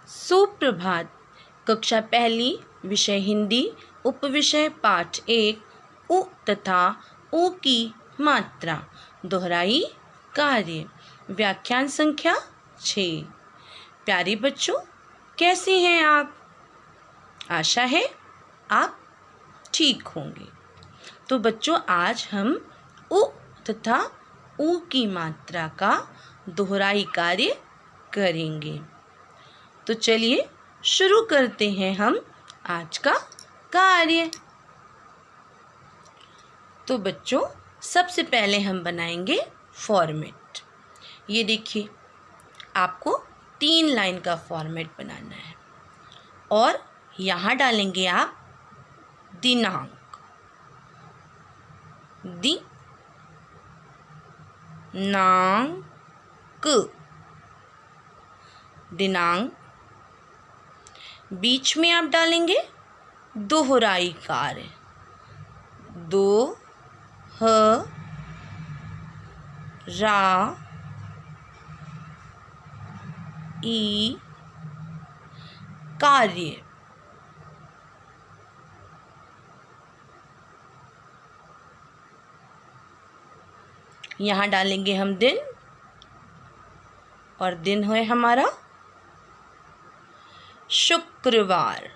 सुप्रभात। कक्षा पहली, विषय हिंदी, उपविषय पाठ 1, उ तथा ऊ की मात्रा, दोहराई कार्य, व्याख्यान संख्या 6। प्यारे बच्चों, कैसे हैं आप? आशा है आप ठीक होंगे। तो बच्चों, आज हम उ तथा ऊ की मात्रा का दोहराई कार्य करेंगे। तो चलिए शुरू करते हैं हम आज का कार्य। तो बच्चों, सबसे पहले हम बनाएंगे फॉर्मेट। ये देखिए, आपको 3 लाइन का फॉर्मेट बनाना है और यहाँ डालेंगे आप दिनांक, दिनांक। बीच में आप डालेंगे दोहराई कार्य, दोहराई कार्य। यहाँ डालेंगे हम दिन, और दिन है हमारा शुक्रवार।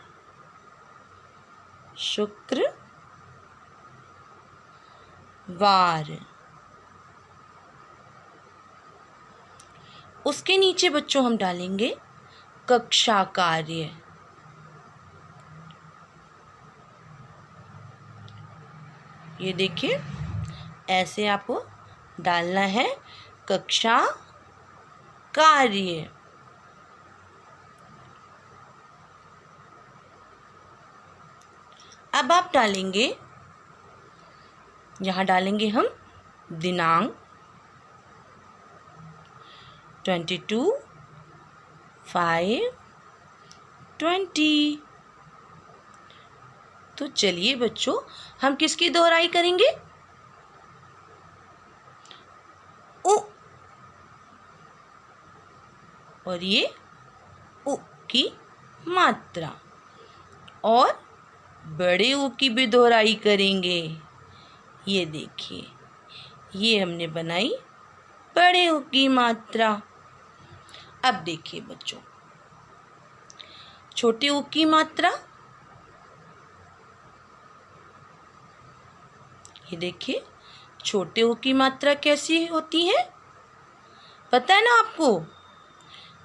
उसके नीचे बच्चों हम डालेंगे कक्षा कार्य। ये देखिए, ऐसे आपको डालना है कक्षा कार्य। अब आप डालेंगे, यहाँ डालेंगे हम दिनांक 22/5/20। तो चलिए बच्चों, हम किसकी दोहराई करेंगे? उ, और ये उ की मात्रा, और बड़े ऊ की भी दोहराई करेंगे। ये देखिए, ये हमने बनाई बड़े ऊ की मात्रा। अब देखिए बच्चों, छोटे ऊ की मात्रा। ये देखिए, छोटे ऊ की मात्रा कैसी होती है, पता है ना आपको?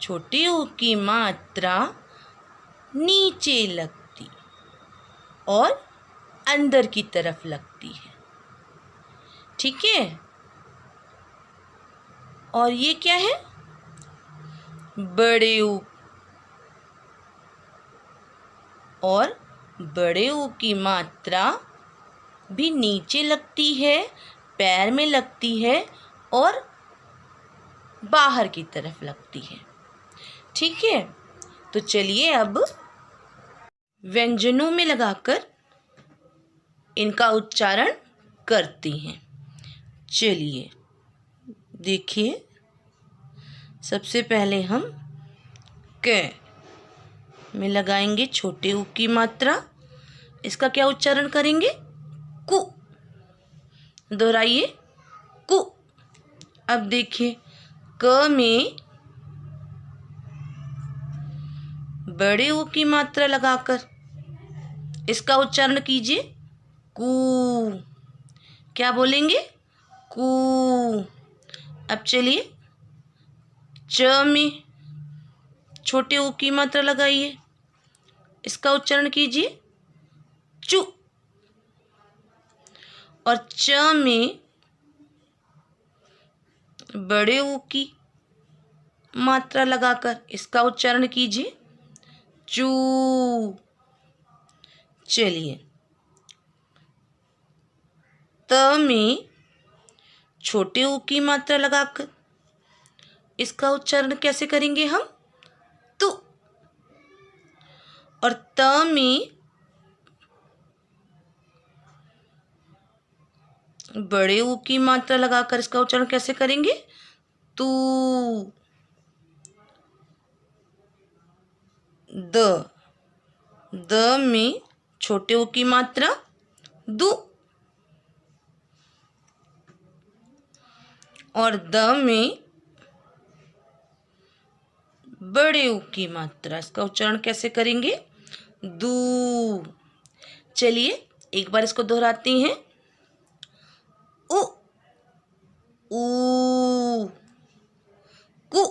छोटे ऊ की मात्रा नीचे लगती और अंदर की तरफ लगती है, ठीक है? और ये क्या है? बड़े ऊ। और बड़े ऊ की मात्रा भी नीचे लगती है, पैर में लगती है और बाहर की तरफ लगती है, ठीक है? तो चलिए अब व्यंजनों में लगाकर इनका उच्चारण करते हैं। चलिए देखिए, सबसे पहले हम क में लगाएंगे छोटे ऊ की मात्रा। इसका क्या उच्चारण करेंगे? कु। दोहराइए, कु। अब देखिए, क में बड़े ऊ की मात्रा लगाकर इसका उच्चारण कीजिए, कू। क्या बोलेंगे? कू। अब चलिए, च में छोटे ऊ की मात्रा लगाइए, इसका उच्चारण कीजिए, चू। और च में बड़े ऊ की मात्रा लगाकर इसका उच्चारण कीजिए, चू। चलिए, त में छोटे ऊ की मात्रा लगाकर इसका उच्चारण कैसे करेंगे हम? तु। और त में बड़े ऊ की मात्रा लगाकर इसका उच्चारण कैसे करेंगे? तू। द, द में छोटे ऊ की मात्रा दु, और द में बड़े ऊ की मात्रा। इसका उच्चारण कैसे करेंगे? दू। चलिए एक बार इसको दोहराते हैं। उ, ऊ, कु,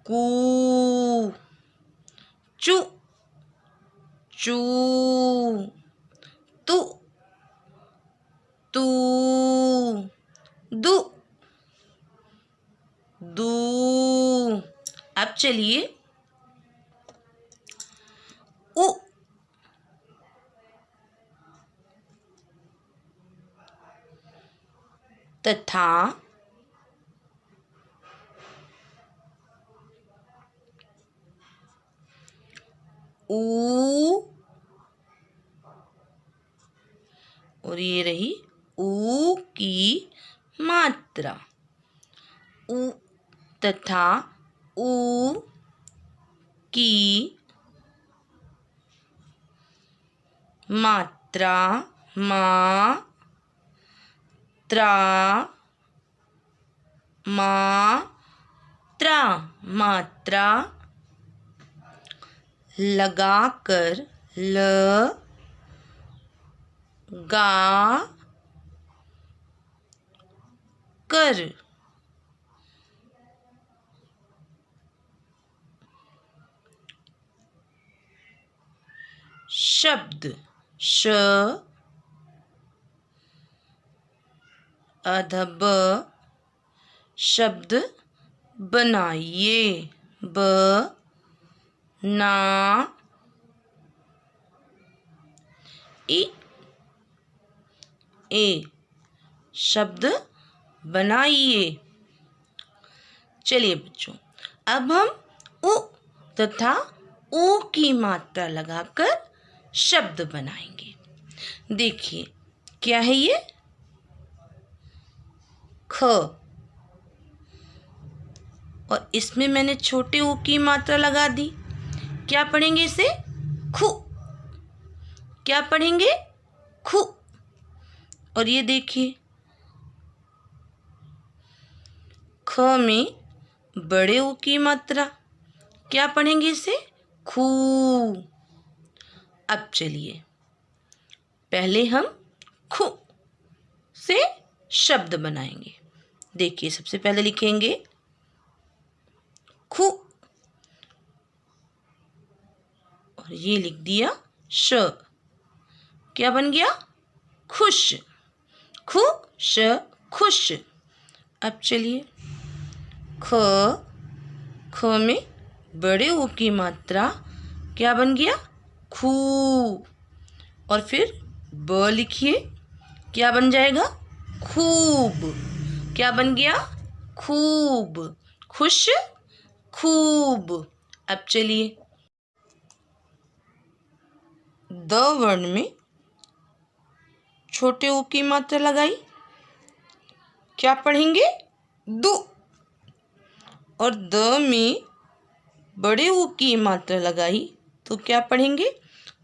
कू, चु, चू, तु, तू, दु, दू। अब चलिए उ, तथा, ऊ, और ये रही ऊ की मात्रा। उ तथा ऊ की मात्रा, मा, त्रा, मात्रा, मात्रा लगाकर, ल, गा, कर, शब्द, श, अध ब, शब्द बनाइए। ब, ना, ए, शब्द बनाइए। चलिए बच्चों, अब हम उ तथा ऊ की मात्रा लगाकर शब्द बनाएंगे। देखिए क्या है ये? ख, और इसमें मैंने छोटे ऊ की मात्रा लगा दी। क्या पढ़ेंगे इसे? खु। क्या पढ़ेंगे? खु। और ये देखिए ख में बड़े ऊ की मात्रा। क्या पढ़ेंगे इसे? खू। अब चलिए पहले हम खु से शब्द बनाएंगे। देखिए सबसे पहले लिखेंगे खु, और ये लिख दिया श। क्या बन गया? खुश। खु, श, खुश। अब चलिए ख, ख में बड़े ऊ की मात्रा। क्या बन गया? खू। और फिर ब लिखिए। क्या बन जाएगा? खूब। क्या बन गया? खूब। खुश, खूब। अब चलिए द वर्ण में छोटे ऊ की मात्रा लगाई। क्या पढ़ेंगे? दु। और द में बड़े ऊ की मात्रा लगाई तो क्या पढ़ेंगे?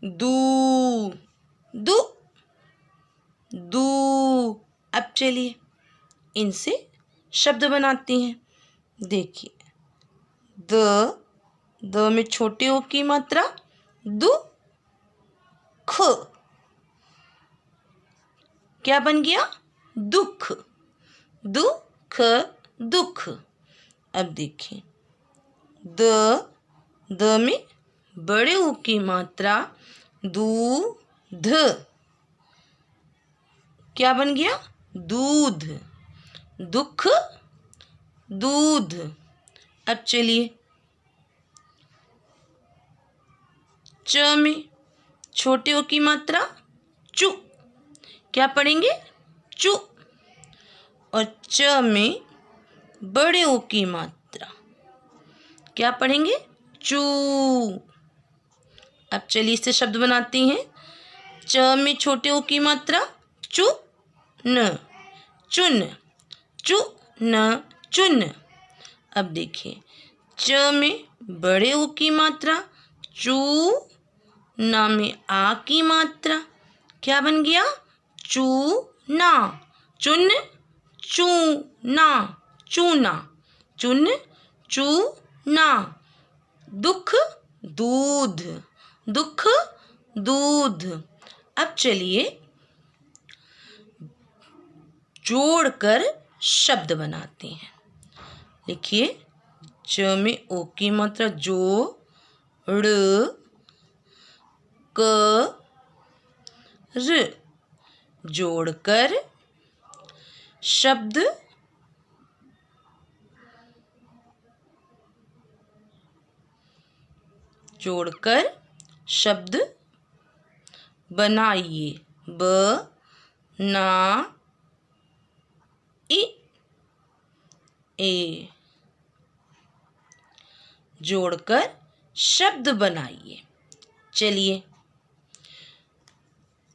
दू, दु, दू। अब चलिए इनसे शब्द बनाते हैं। देखिए द में छोटे ऊ की मात्रा दु, ख। क्या बन गया? दुख। दुख, दुख। अब देखिए द में बड़े ऊ की मात्रा दूध। क्या बन गया? दूध। दुख, दूध। अब चलिए च में छोटे ऊ की मात्रा चु। क्या पढ़ेंगे? चु। और च में बड़े ऊ की मात्रा। क्या पढ़ेंगे? चू। अब चलिए इससे शब्द बनाते हैं। च में छोटे ऊ की मात्रा चु, न, चुन। चु, न, चुन। अब देखिए च में बड़े ऊ की मात्रा चू, ना में आ की मात्रा, क्या बन गया? चू ना। चुन चूना, चूना, चुन चूना। दुख दूध, दुख दूध। अब चलिए जोड़कर शब्द बनाते हैं। लिखिए, च में ओ की मात्रा जो, ड़, क, र। जोड़कर शब्द बनाइए। ब ना इ ए। जोड़कर शब्द बनाइए। चलिए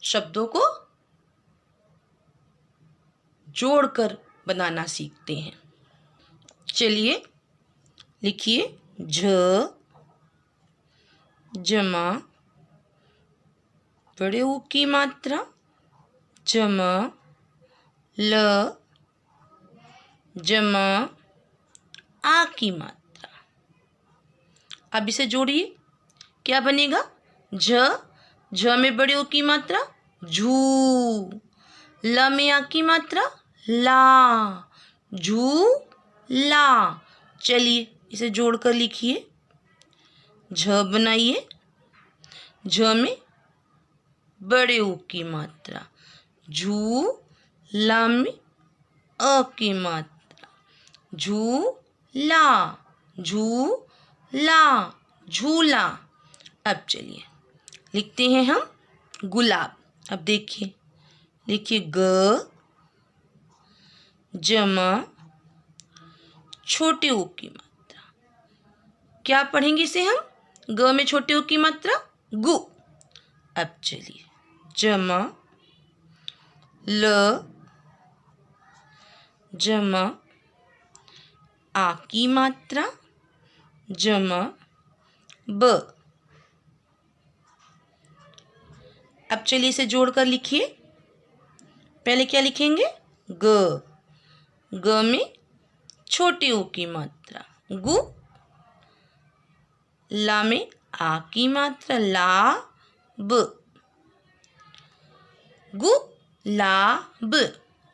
शब्दों को जोड़कर बनाना सीखते हैं। चलिए लिखिए, झ, जमा, बड़े ऊ की मात्रा, जमा, ल, जमा, आ की मात्रा। अब इसे जोड़िए, क्या बनेगा? झ में बड़े ऊ की मात्रा, झू, ल में आ की मात्रा, ला, झू ला। चलिए इसे जोड़कर लिखिए, झ बनाइए, झ में बड़े ऊ की मात्रा, झू, ला में अ की मात्रा, झू ला, झू ला, झूला। अब चलिए लिखते हैं हम गुलाब। अब देखिए, लिखिए, ग, जमा, छोटे ऊ की मात्रा, क्या पढ़ेंगे इसे हम? ग में छोटे ऊ की मात्रा, गु। अब चलिए, जमा, ल, जमा, आ की मात्रा, जमा, ब। अब चलिए इसे जोड़कर लिखिए। पहले क्या लिखेंगे? ग, ग में छोटे ऊ की मात्रा, गु, ला में आ की मात्रा, ला, ब, गुलाब,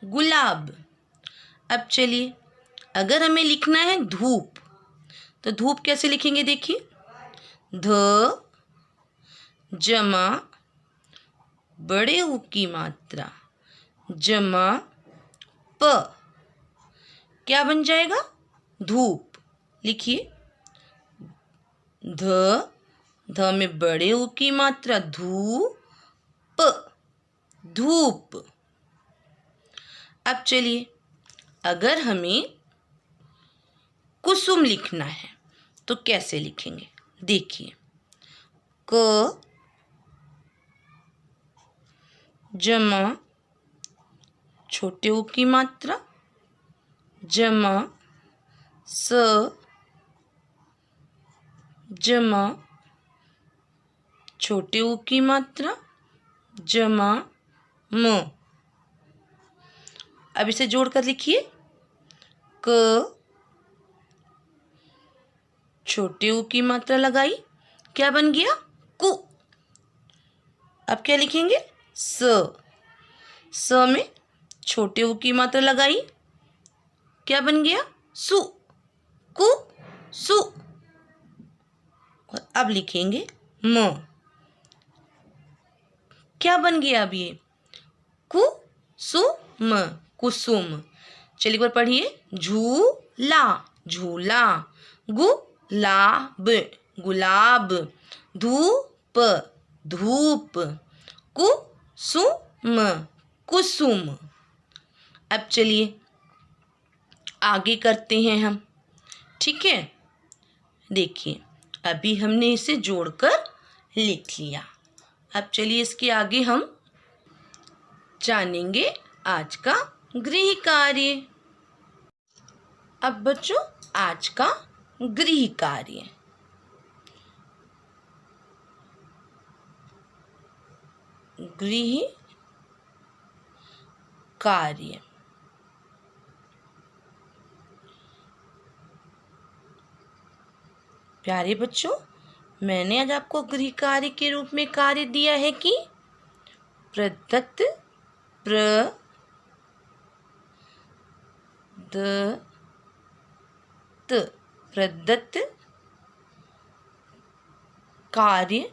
गुलाब। अब चलिए, अगर हमें लिखना है धूप, तो धूप कैसे लिखेंगे? देखिए, ध, जमा, बड़े ऊ की मात्रा, जमा, प, क्या बन जाएगा? धूप। लिखिए, ध में बड़े ऊ की मात्रा, धूप, धूप। अब चलिए, अगर हमें कुसुम लिखना है तो कैसे लिखेंगे? देखिए, क, जमा, छोटे ऊ की मात्रा, जमा, स, जमा, छोटे ऊ की मात्रा, जमा, म। अब इसे जोड़कर लिखिए, क, छोटे ऊ की मात्रा लगाई, क्या बन गया? कु। अब क्या लिखेंगे? स में छोटे ऊ की मात्रा लगाई, क्या बन गया? सु, कु सु। और अब लिखेंगे म, क्या बन गया? अब ये कु सु म, कुसुम। चलिए एक बार पढ़िए, झूला, झूला, गुलाब, गुलाब, धूप, धूप, कुसुम, कुसुम। अब चलिए आगे करते हैं हम, ठीक है? देखिए, अभी हमने इसे जोड़कर लिख लिया। अब चलिए इसके आगे हम जानेंगे आज का गृह कार्य। अब बच्चों, आज का गृह कार्य, गृह कार्य। प्यारे बच्चों, मैंने आज आपको गृह कार्य के रूप में कार्य दिया है कि प्रदत्त प्रदत्त कार्य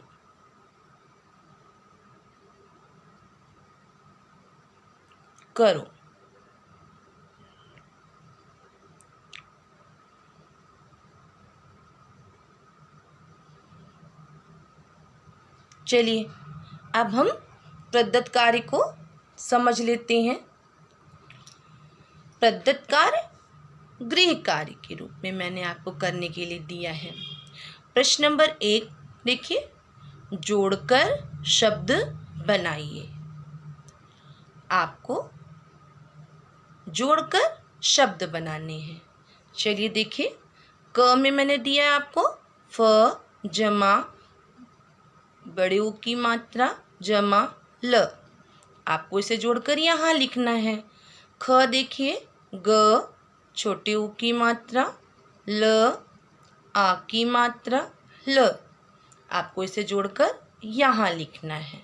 करो। चलिए अब हम प्रदत्त कार्य को समझ लेते हैं। प्रदत्त कार्य गृह कार्य के रूप में मैंने आपको करने के लिए दिया है। प्रश्न नंबर 1 देखिए, जोड़कर शब्द बनाइए। आपको जोड़कर शब्द बनाने हैं। चलिए देखिए, क में मैंने दिया है आपको फ जमा बड़े ऊ की मात्रा जमा ल। आपको इसे जोड़कर यहाँ लिखना है। ख देखिए, ग छोटे ऊ की मात्रा ल आ की मात्रा ल। आपको इसे जोड़कर यहाँ लिखना है।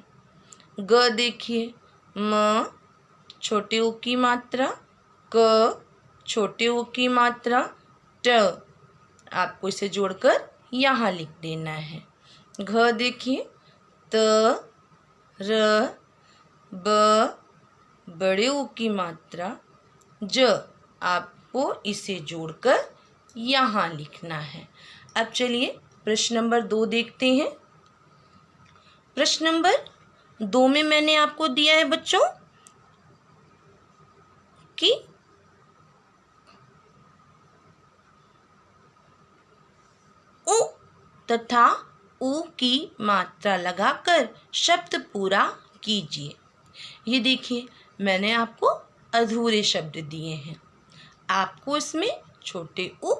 ग देखिए, म छोटे ऊ की मात्रा क छोटे ऊ की मात्रा ट। आपको इसे जोड़कर यहाँ लिख देना है। घ देखिए, त र ब बड़े ऊ की मात्रा ज। आपको इसे जोड़कर यहाँ लिखना है। अब चलिए प्रश्न नंबर 2 देखते हैं। प्रश्न नंबर 2 में मैंने आपको दिया है बच्चों कि उ तथा ऊ की मात्रा लगाकर शब्द पूरा कीजिए। ये देखिए, मैंने आपको अधूरे शब्द दिए हैं। आपको इसमें छोटे ऊ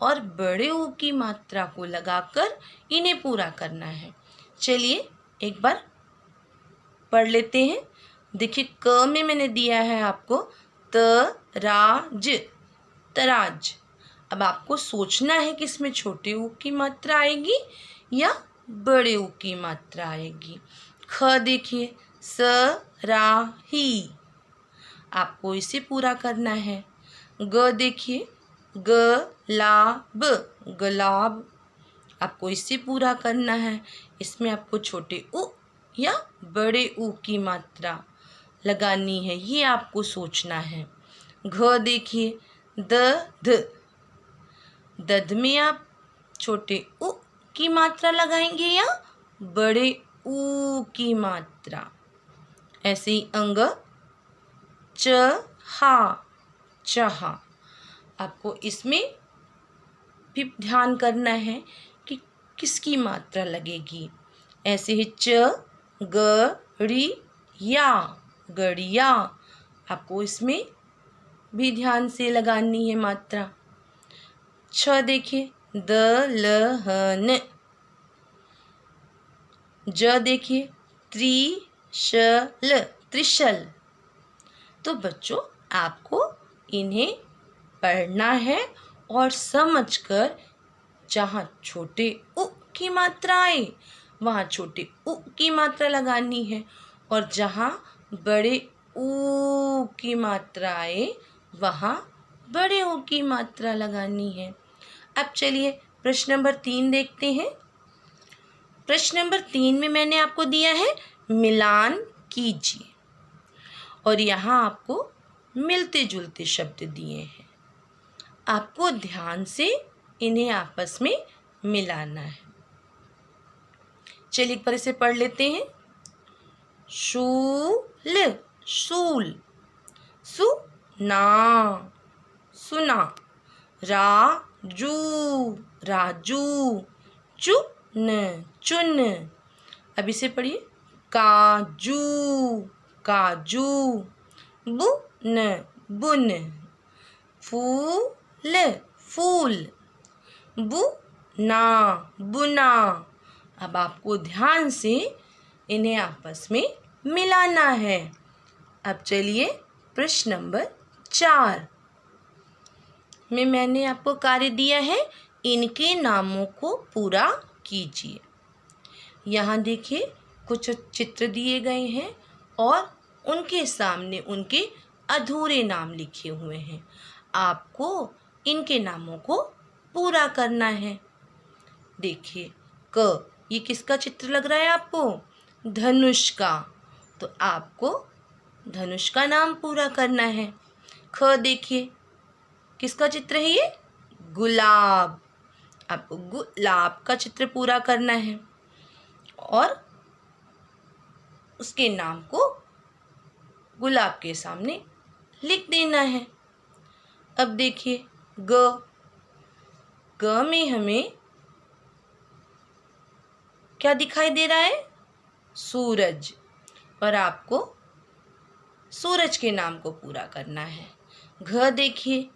और बड़े ऊ की मात्रा को लगाकर इन्हें पूरा करना है। चलिए एक बार पढ़ लेते हैं। देखिए, क में मैंने दिया है आपको तराज, तराज। अब आपको सोचना है कि इसमें छोटे ऊ की मात्रा आएगी या बड़े ऊ की मात्रा आएगी। ख देखिए, सराही। आपको इसे पूरा करना है। ग देखिए, गलाब, गुलाब। आपको इसे पूरा करना है। इसमें आपको छोटे ऊ या बड़े ऊ की मात्रा लगानी है, ये आपको सोचना है। घ देखिए, दध। दध में आप छोटे ऊ की मात्रा लगाएंगे या बड़े ऊ की मात्रा। ऐसे ही अंग, चहा, चहा। आपको इसमें भी ध्यान करना है कि किसकी मात्रा लगेगी। ऐसे ही च गड़िया, गड़िया। आपको इसमें भी ध्यान से लगानी है मात्रा। छ देखिए, दलहन। ज देखिए, त्रिशल, त्रिशल। तो बच्चों, आपको इन्हें पढ़ना है और समझकर जहाँ छोटे उ की मात्रा आए वहाँ छोटे उ की मात्रा लगानी है और जहाँ बड़े ऊ की मात्रा आए वहाँ बड़े ऊ की मात्रा लगानी है। अब चलिए प्रश्न नंबर 3 देखते हैं। प्रश्न नंबर 3 में मैंने आपको दिया है मिलान कीजिए और यहाँ आपको मिलते जुलते शब्द दिए हैं। आपको ध्यान से इन्हें आपस में मिलाना है। चलिए एक बार इसे पढ़ लेते हैं। शूल, शूल। सुना, सुना। राजू, राजू। चुन, चुन। अब इसे पढ़िए। काजू, काजू। बुन, बुन। फूल, फूल। बुना, बुना। अब आपको ध्यान से इन्हें आपस में मिलाना है। अब चलिए प्रश्न नंबर 4 में मैंने आपको कार्य दिया है, इनके नामों को पूरा कीजिए। यहाँ देखिए कुछ चित्र दिए गए हैं और उनके सामने उनके अधूरे नाम लिखे हुए हैं। आपको इनके नामों को पूरा करना है। देखिए क, ये किसका चित्र लग रहा है आपको? धनुष का। तो आपको धनुष का नाम पूरा करना है। ख देखिए किसका चित्र है? ये गुलाब। आपको गुलाब का चित्र पूरा करना है और उसके नाम को गुलाब के सामने लिख देना है। अब देखिए ग, ग में हमें क्या दिखाई दे रहा है? सूरज। और आपको सूरज के नाम को पूरा करना है। घ देखिए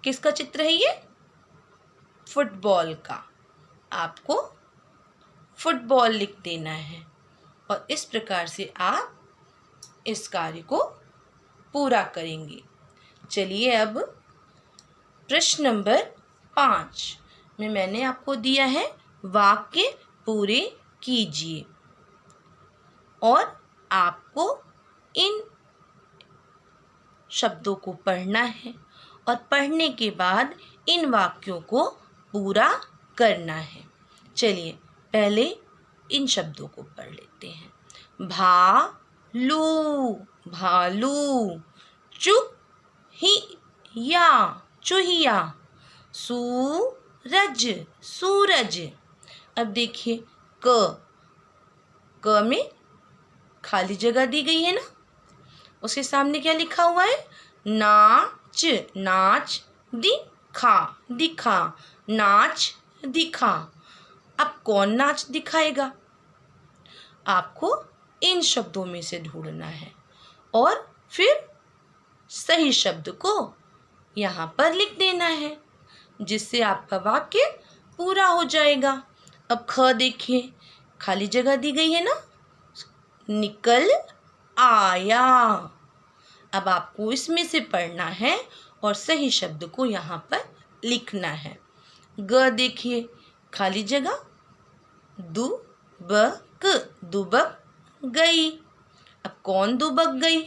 किसका चित्र है? ये फुटबॉल का। आपको फुटबॉल लिख देना है और इस प्रकार से आप इस कार्य को पूरा करेंगे। चलिए अब प्रश्न नंबर 5 में मैंने आपको दिया है, वाक्य पूरे कीजिए और आपको इन शब्दों को पढ़ना है और पढ़ने के बाद इन वाक्यों को पूरा करना है। चलिए पहले इन शब्दों को पढ़ लेते हैं। भालू, भालू। चूहिया, चूहिया। सूरज, सूरज। अब देखिए क, क में खाली जगह दी गई है ना, उसके सामने क्या लिखा हुआ है? नाच, नाच। दिखा, दिखा। नाच दिखा। अब कौन नाच दिखाएगा? आपको इन शब्दों में से ढूंढना है और फिर सही शब्द को यहाँ पर लिख देना है, जिससे आपका वाक्य पूरा हो जाएगा। अब ख देखिए खाली जगह दी गई है ना, निकल आया। अब आपको इसमें से पढ़ना है और सही शब्द को यहाँ पर लिखना है। ग देखिए खाली जगह, दुबक, दुबक गई। अब कौन दुबक गई?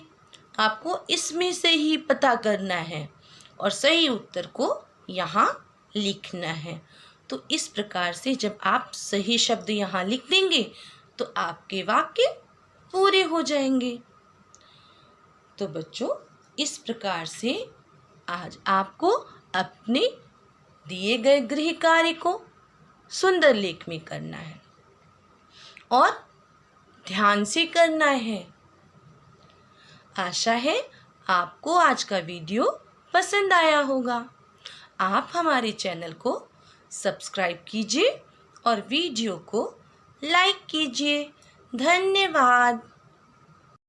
आपको इसमें से ही पता करना है और सही उत्तर को यहाँ लिखना है। तो इस प्रकार से जब आप सही शब्द यहाँ लिख देंगे तो आपके वाक्य पूरे हो जाएंगे। तो बच्चों इस प्रकार से आज आपको अपने दिए गए गृह कार्य को सुंदर लेख में करना है और ध्यान से करना है। आशा है आपको आज का वीडियो पसंद आया होगा। आप हमारे चैनल को सब्सक्राइब कीजिए और वीडियो को लाइक कीजिए। धन्यवाद।